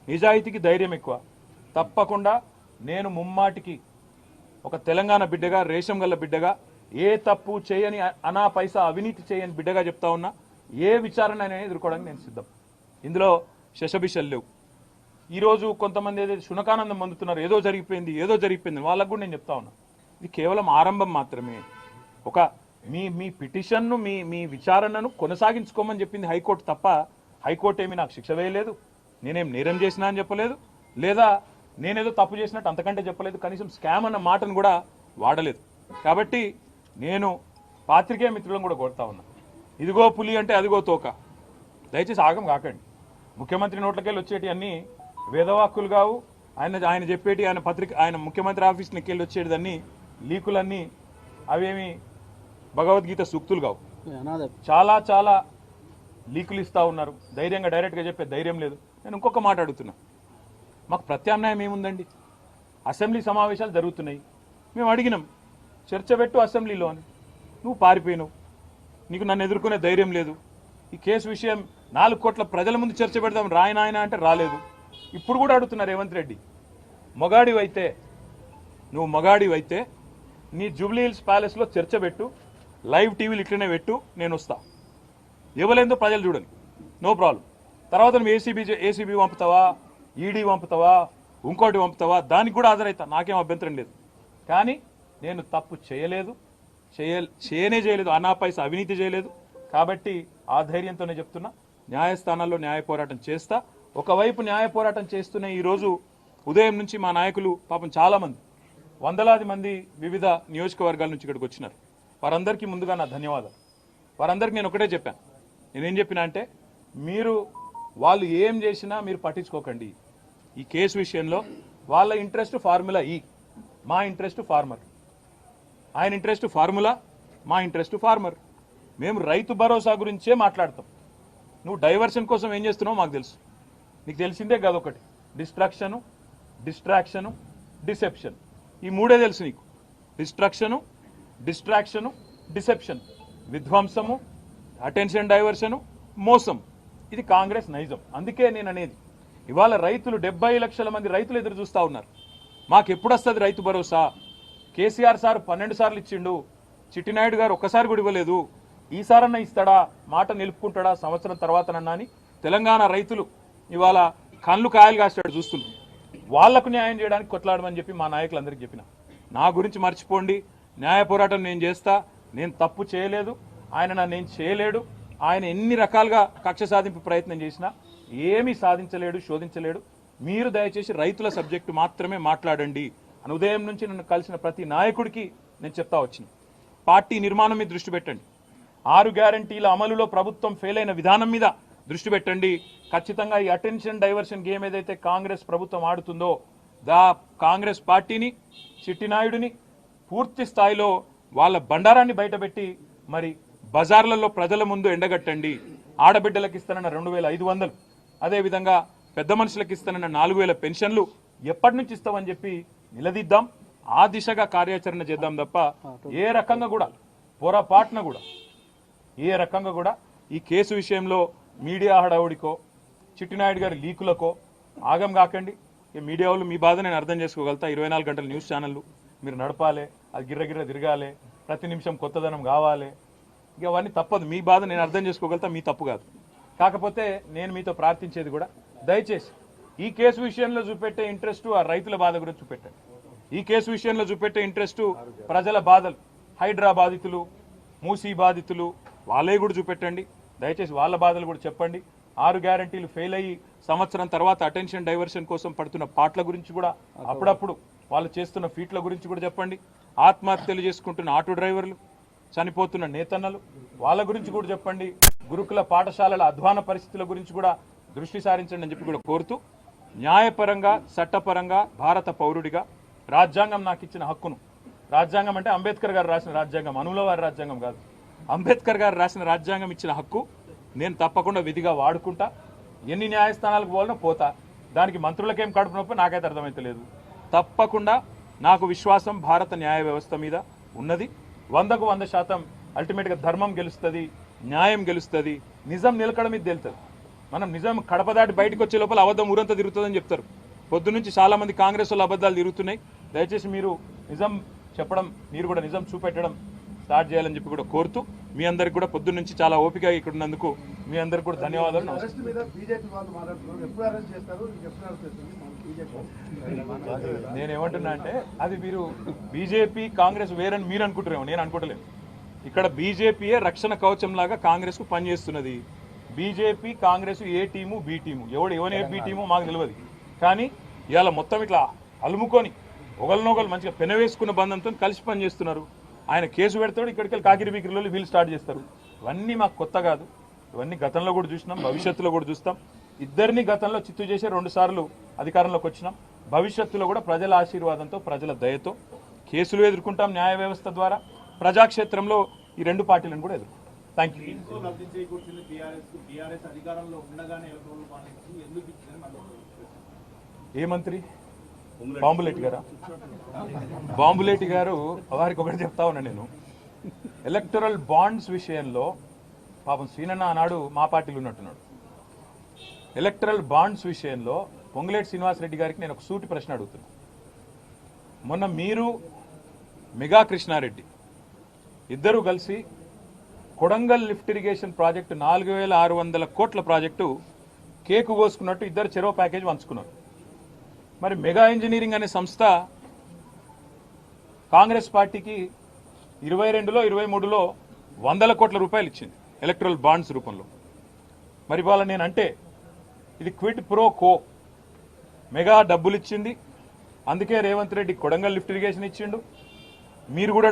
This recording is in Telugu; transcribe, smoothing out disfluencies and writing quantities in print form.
నిజాయితీకి ధైర్యం ఎక్కువ. తప్పకుండా నేను ముమ్మాటికి ఒక తెలంగాణ బిడ్డగా, రేషం గల్ల బిడ్డగా, ఏ తప్పు చేయని అనా పైసా అవినీతి చేయని బిడ్డగా చెప్తా ఉన్నా. ఏ విచారణ అనేది ఎదుర్కోవడానికి నేను సిద్ధం. ఇందులో శశబిషలు లేవు. ఈరోజు కొంతమంది ఏదైతే శునకానందం పొందుతున్నారు, ఏదో జరిగిపోయింది వాళ్ళకు కూడా నేను చెప్తా ఉన్నా, ఇది కేవలం ఆరంభం మాత్రమే. ఒక మీ పిటిషన్ను మీ విచారణను కొనసాగించుకోమని చెప్పింది హైకోర్టు తప్ప, హైకోర్టు ఏమీ నాకు శిక్ష వేయలేదు, నేనేం నేరం చేసినా అని చెప్పలేదు, లేదా నేనేదో తప్పు చేసినట్టు అంతకంటే చెప్పలేదు, కనీసం స్కామ్ అన్న మాటను కూడా వాడలేదు. కాబట్టి నేను పాత్రికేయ మిత్రులను కూడా కోరుతా ఉన్నా, ఇదిగో పులి అంటే అదిగో తోక, దయచేసి ఆగం కాకండి. ముఖ్యమంత్రి నోట్లకెళ్ళి వచ్చేటి అన్నీ వేదవాక్కులు కావు. ఆయన చెప్పేటి, ఆయన ముఖ్యమంత్రి ఆఫీస్ నెక్కెళ్ళి వచ్చేటిదన్నీ లీకులన్నీ అవేమి భగవద్గీత సూక్తులు కావు. చాలా చాలా లీకులు ఇస్తూ ఉన్నారు. ధైర్యంగా డైరెక్ట్గా చెప్పే ధైర్యం లేదు. నేను ఇంకొక మాట అడుగుతున్నా, మాకు ప్రత్యామ్నాయం ఏముందండి? అసెంబ్లీ సమావేశాలు జరుగుతున్నాయి, మేము అడిగినాం చర్చ పెట్టు అసెంబ్లీలో అని, నువ్వు పారిపోయినావు, నీకు నన్ను ఎదుర్కొనే ధైర్యం లేదు. ఈ కేసు విషయం 4 కోట్ల ప్రజల ముందు చర్చ పెడదాం రాయనాయన అంటే రాలేదు. ఇప్పుడు కూడా అడుగుతున్నారు రేవంత్ రెడ్డి, నువ్వు మగాడివైతే నీ జూబ్లీ హిల్స్ ప్యాలెస్లో చర్చ పెట్టు, లైవ్ టీవీలు ఇట్లనే పెట్టు, నేను వస్తా, ఇవ్వలేదో ప్రజలు చూడండి, నో ప్రాబ్లం. తర్వాత నువ్వు ఏసీబీ పంపుతావా, ఈడీ పంపుతావా, ఇంకోటి పంపుతావా, దానికి కూడా హాజరవుతా, నాకేం అభ్యంతరం లేదు. కానీ నేను తప్పు చేయలేదు, అనా పైసా అవినీతి చేయలేదు. కాబట్టి ఆ ధైర్యంతోనే చెప్తున్నా, న్యాయస్థానాల్లో న్యాయ పోరాటం చేస్తా. ఒకవైపు న్యాయ పోరాటం చేస్తూనే ఈరోజు ఉదయం నుంచి మా నాయకులు పాపం చాలామంది, వందలాది మంది వివిధ నియోజకవర్గాల నుంచి ఇక్కడికి వచ్చినారు. వారందరికీ ముందుగా నా ధన్యవాదాలు. వారందరికీ నేను ఒకటే చెప్పాను, నేనేం చెప్పినా అంటే, వాళ్ళు ఏం చేసినా మీరు పట్టించుకోకండి. ఈ కేసు విషయంలో వాళ్ళ ఇంట్రెస్ట్ ఫార్ములా ఈ, మా ఇంట్రెస్ట్ ఫార్మర్. ఆయన ఇంట్రెస్ట్ ఫార్ములా, మా ఇంట్రెస్ట్ ఫార్మర్. మేము రైతు భరోసా గురించే మాట్లాడతాం. నువ్వు డైవర్షన్ కోసం ఏం చేస్తున్నావు మాకు తెలుసు. నీకు తెలిసిందే కదా, ఒకటి డిస్ట్రాక్షను, డిసెప్షన్. ఈ మూడే తెలుసు నీకు. డిస్ట్రాక్షను, డిసెప్షన్, విధ్వంసము, అటెన్షన్ డైవర్షను, మోసం. ఇది కాంగ్రెస్ నైజం. అందుకే నేను అనేది, ఇవాళ రైతులు 70 లక్షల మంది రైతులు ఎదురు చూస్తూ ఉన్నారు. మాకు ఎప్పుడు వస్తుంది రైతు భరోసా? కేసీఆర్ సార్ 12 సార్లు ఇచ్చిండు, చిట్టినాయుడు గారు ఒక్కసారి కూడా ఇవ్వలేదు, ఈసారన్నా ఇస్తాడా, మాట నిలుపుకుంటాడా సంవత్సరం తర్వాతనన్నా అని తెలంగాణ రైతులు ఇవాళ కళ్ళు కాయలు కాస్తాడు చూస్తున్నారు. వాళ్లకు న్యాయం చేయడానికి కొట్లాడమని చెప్పి మా నాయకులందరికీ చెప్పిన. నా గురించి మర్చిపోండి, న్యాయ పోరాటం నేను చేస్తా, నేను తప్పు చేయలేదు, ఆయన నన్ను చేయలేడు. ఆయన ఎన్ని రకాలుగా కక్ష సాధింపు ప్రయత్నం చేసినా ఏమీ సాధించలేడు, శోధించలేడు. మీరు దయచేసి రైతుల సబ్జెక్టు మాత్రమే మాట్లాడండి అని ఉదయం నుంచి నన్ను కలిసిన ప్రతి నాయకుడికి నేను చెప్తా వచ్చిన. పార్టీ నిర్మాణం మీద దృష్టి పెట్టండి, 6 గ్యారంటీల అమలులో ప్రభుత్వం ఫెయిల్ అయిన విధానం మీద దృష్టి పెట్టండి. ఖచ్చితంగా ఈ అటెన్షన్ డైవర్షన్ గేమ్ ఏదైతే కాంగ్రెస్ ప్రభుత్వం ఆడుతుందో, కాంగ్రెస్ పార్టీని, చిట్టినాయుడిని పూర్తి స్థాయిలో వాళ్ళ బండారాన్ని బయటపెట్టి మరి బజార్లలో ప్రజల ముందు ఎండగట్టండి. ఆడబిడ్డలకు ఇస్తానన్న 2500, అదేవిధంగా పెద్ద మనుషులకు ఇస్తానన్న 4000 పెన్షన్లు ఎప్పటి నుంచి ఇస్తామని చెప్పి నిలదీద్దాం. ఆ దిశగా కార్యాచరణ చేద్దాం తప్ప ఏ రకంగా కూడా పొరపాటున కూడా ఈ కేసు విషయంలో మీడియా హడావుడికో, చిట్టినాయుడు గారి లీకులకో ఆగం కాకండి. మీడియా వాళ్ళు మీ బాధ నేను అర్థం చేసుకోగలుగుతా. 24 గంటల న్యూస్ ఛానళ్ళు మీరు నడపాలి, అది గిర్రగిర్ర తిరగాలి, ప్రతి నిమిషం కొత్తదనం కావాలి. ఇక అవన్నీ తప్పదు. మీ బాధ నేను అర్థం చేసుకోగలుగుతా, మీ తప్పు కాదు. కాకపోతే నేను మీతో ప్రార్థించేది కూడా, దయచేసి ఈ కేసు విషయంలో చూపెట్టే ఇంట్రెస్ట్ ఆ రైతుల బాధ గురించి చూపెట్టండి. ఈ కేసు విషయంలో చూపెట్టే ఇంట్రెస్ట్ ప్రజల బాధలు, హైడ్రా బాధితులు, మూసీ బాధితులు, వాళ్ళే కూడా చూపెట్టండి. దయచేసి వాళ్ళ బాధలు కూడా చెప్పండి. 6 గ్యారంటీలు ఫెయిల్ అయ్యి సంవత్సరం తర్వాత అటెన్షన్ డైవర్షన్ కోసం పడుతున్న పాటల గురించి కూడా, అప్పుడప్పుడు వాళ్ళు చేస్తున్న ఫీట్ల గురించి కూడా చెప్పండి. ఆత్మహత్యలు చేసుకుంటున్న ఆటో డ్రైవర్లు, చనిపోతున్న నేతన్నలు, వాళ్ళ గురించి కూడా చెప్పండి. గురుకుల పాఠశాలల అధ్వాన పరిస్థితుల గురించి కూడా దృష్టి సారించండి అని చెప్పి కూడా కోరుతూ, న్యాయపరంగా, చట్టపరంగా, భారత పౌరుడిగా రాజ్యాంగం నాకు ఇచ్చిన హక్కును, రాజ్యాంగం అంటే అంబేద్కర్ గారు రాసిన రాజ్యాంగం, అనుల వారి రాజ్యాంగం కాదు, అంబేద్కర్ గారు రాసిన రాజ్యాంగం ఇచ్చిన హక్కు నేను తప్పకుండా విధిగా వాడుకుంటా. ఎన్ని న్యాయస్థానాలకు పోవాలనో పోతా. దానికి మంత్రులకేం కడుపు నొప్పి నాకైతే అర్థమైతలేదు. తప్పకుండా నాకు విశ్వాసం భారత న్యాయ వ్యవస్థ మీద ఉన్నది. 100కు 100% అల్టిమేట్గా ధర్మం గెలుస్తుంది, న్యాయం గెలుస్తుంది, నిజం నిలకడ మీద తేలుతుంది. మనం నిజం కడప దాటి బయటకు వచ్చే లోపల అబద్ధం ఊరంతా తిరుగుతుందని చెప్తారు. పొద్దున్నుంచి చాలా మంది కాంగ్రెస్ వాళ్ళు అబద్ధాలు తిరుగుతున్నాయి. దయచేసి మీరు నిజం చెప్పడం, మీరు కూడా నిజం చూపెట్టడం స్టార్ట్ చేయాలని చెప్పి కూడా కోరుతూ, మీ అందరికి కూడా పొద్దున్న నుంచి చాలా ఓపికగా ఇక్కడ ఉన్నందుకు మీ అందరికి కూడా ధన్యవాదాలు. నేనేమంటున్నా అంటే అది మీరు బీజేపీ కాంగ్రెస్ వేరని మీరు అనుకుంటారేమో, నేను అనుకోవట్లేదు. ఇక్కడ బీజేపీయే రక్షణ కవచం లాగా కాంగ్రెస్ కు పనిచేస్తున్నది. బీజేపీ కాంగ్రెస్ ఏ టీము బి టీము, ఎవరు ఏ బి టీము మాకు తెలియదు. కానీ ఇవాళ మొత్తం ఇట్లా అలుముకొని ఒకరినొకరు మంచిగా పెనవేసుకున్న బంధంతో కలిసి పనిచేస్తున్నారు. ఆయన కేసు పెడతాడు, ఇక్కడికి వెళ్ళి కాకిరి బీకిరిలో వీళ్ళు స్టార్ట్ చేస్తారు. ఇవన్నీ మాకు కొత్త కాదు. ఇవన్నీ గతంలో కూడా చూసినాం, భవిష్యత్తులో కూడా చూస్తాం. ఇద్దరిని గతంలో చిత్తు చేసే 2 సార్లు అధికారంలోకి వచ్చినాం. భవిష్యత్తులో కూడా ప్రజల ఆశీర్వాదంతో, ప్రజల దయతో కేసులు ఎదుర్కొంటాం. న్యాయ వ్యవస్థ ద్వారా ప్రజాక్షేత్రంలో ఈ 2 పార్టీలను కూడా ఎదుర్కొంటాం. Thank you. ఏ మంత్రి? బాంబులేటి గారా? బాంబులేటి గారు వారికి ఒకటి చెప్తా ఉన్నా నేను. ఎలక్టరల్ బాండ్స్ విషయంలో పాపం శ్రీనన్న ఆనాడు మా పార్టీలో ఉన్నట్టున్నాడు. ఎలక్టరల్ బాండ్స్ విషయంలో పొంగులేటి శ్రీనివాసరెడ్డి గారికి నేను ఒక సూటి ప్రశ్న అడుగుతున్నా. మొన్న మీరు మెగా కృష్ణారెడ్డి ఇద్దరు కలిసి కొడంగల్ లిఫ్ట్ ఇరిగేషన్ ప్రాజెక్టు 4600 కోట్ల ప్రాజెక్టు కేకు కోసుకున్నట్టు ఇద్దరు చెరో ప్యాకేజ్ పంచుకున్నారు. మరి మెగా ఇంజనీరింగ్ అనే సంస్థ కాంగ్రెస్ పార్టీకి 22లో 23లో 100 కోట్ల రూపాయలు ఇచ్చింది ఎలక్ట్రల్ బాండ్స్ రూపంలో. మరి ఇవాళ నేనంటే ఇది క్విడ్ ప్రో కో. మెగా డబ్బులు ఇచ్చింది, అందుకే రేవంత్ రెడ్డి కొడంగల్ లిఫ్ట్ ఇరిగేషన్ ఇచ్చిండు. మీరు కూడా